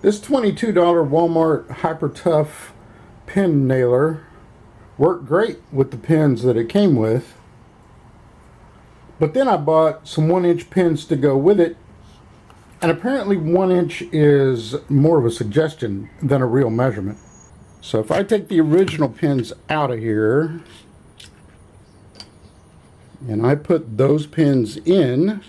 This $22 Walmart Hyper Tough pin nailer worked great with the pins that it came with. But then I bought some 1-inch pins to go with it. And apparently 1 inch is more of a suggestion than a real measurement. So if I take the original pins out of here and I put those pins in,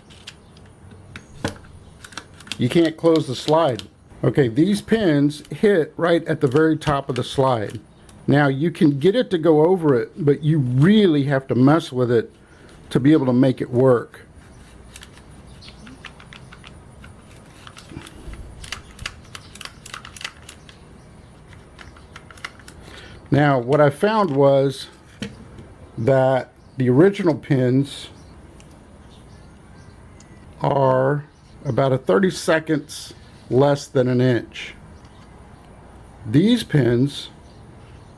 you can't close the slide. Okay, these pins hit right at the very top of the slide. Now you can get it to go over it, but you really have to mess with it to be able to make it work. Now what I found was that the original pins are about a 32nd less than an inch. These pins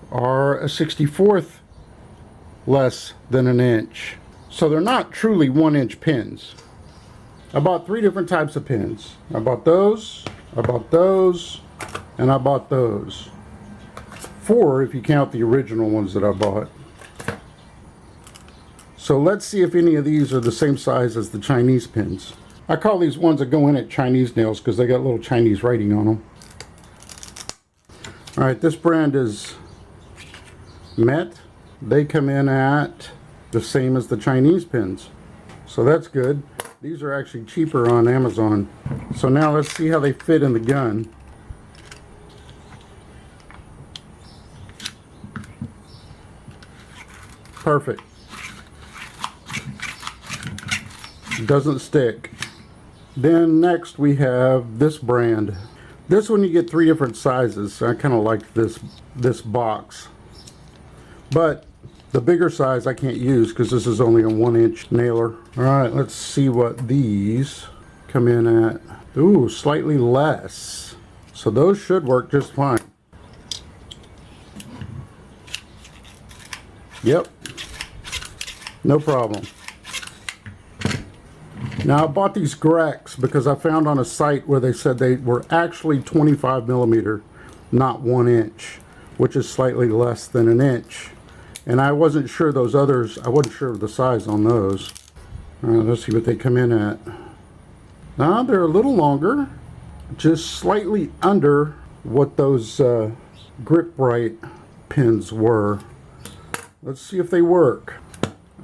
are a 64th less than an inch. So they're not truly 1-inch pins. I bought 3 different types of pins. I bought those, I bought those, and I bought those. 4 if you count the original ones that I bought. So let's see if any of these are the same size as the Chinese pins. I call these ones that go in at Chinese nails because they got little Chinese writing on them. Alright, this brand is Met. They come in at the same as the Chinese pins. So that's good. These are actually cheaper on Amazon. So now let's see how they fit in the gun. Perfect. Doesn't stick. Then next we have this brand. This one you get 3 different sizes. I kind of like this box. But the bigger size I can't use because this is only a 1-inch nailer. Alright, let's see what these come in at. Ooh, slightly less. So those should work just fine. Yep. No problem. Now I bought these GREX because I found on a site where they said they were actually 25 millimeter, not 1 inch, which is slightly less than an inch. And I wasn't sure those others, I wasn't sure of the size on those. Let's see what they come in at. Now they're a little longer, just slightly under what those grip right pins were. Let's see if they work.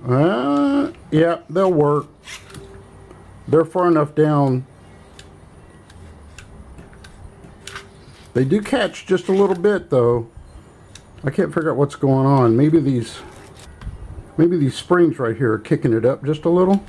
Yeah, they'll work. They're far enough down. They do catch just a little bit though. I can't figure out what's going on. Maybe these springs right here are kicking it up just a little.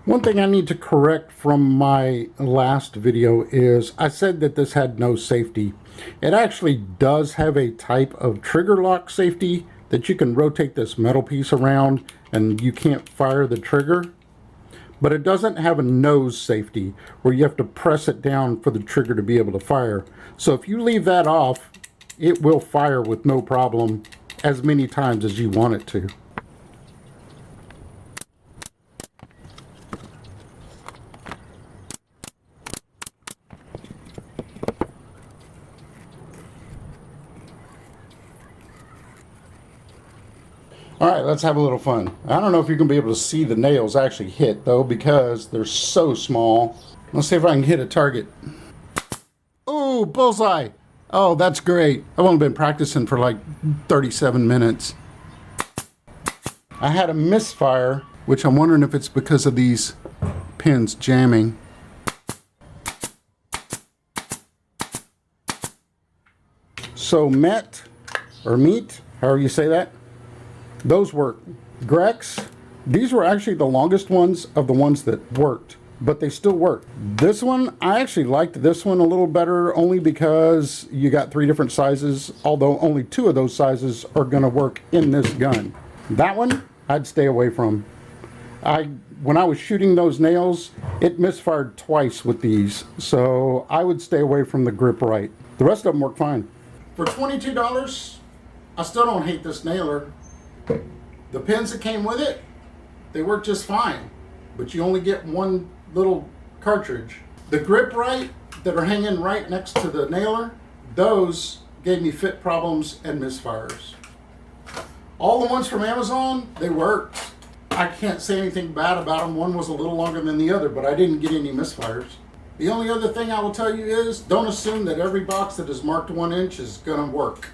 One thing I need to correct from my last video is I said that this had no safety. It actually does have a type of trigger lock safety that you can rotate this metal piece around and you can't fire the trigger. But it doesn't have a nose safety where you have to press it down for the trigger to be able to fire. So if you leave that off, it will fire with no problem as many times as you want it to. Alright, let's have a little fun. I don't know if you're going to be able to see the nails actually hit though because they're so small. Let's see if I can hit a target. Oh, bullseye! Oh, that's great. I've only been practicing for like 37 minutes. I had a misfire, which I'm wondering if it's because of these pins jamming. So Met, or Meat, however you say that, those work. GREX, these were actually the longest ones of the ones that worked, but they still work. This one, I actually liked this one a little better only because you got 3 different sizes, although only 2 of those sizes are gonna work in this gun. That one, I'd stay away from. When I was shooting those nails, it misfired twice with these, so I would stay away from the grip right. The rest of them work fine. For $22, I still don't hate this nailer. The pins that came with it, they work just fine, but you only get one little cartridge. The grip right that are hanging right next to the nailer, those gave me fit problems and misfires. All the ones from Amazon, they worked. I can't say anything bad about them. One was a little longer than the other, but I didn't get any misfires. The only other thing I will tell you is don't assume that every box that is marked 1 inch is going to work.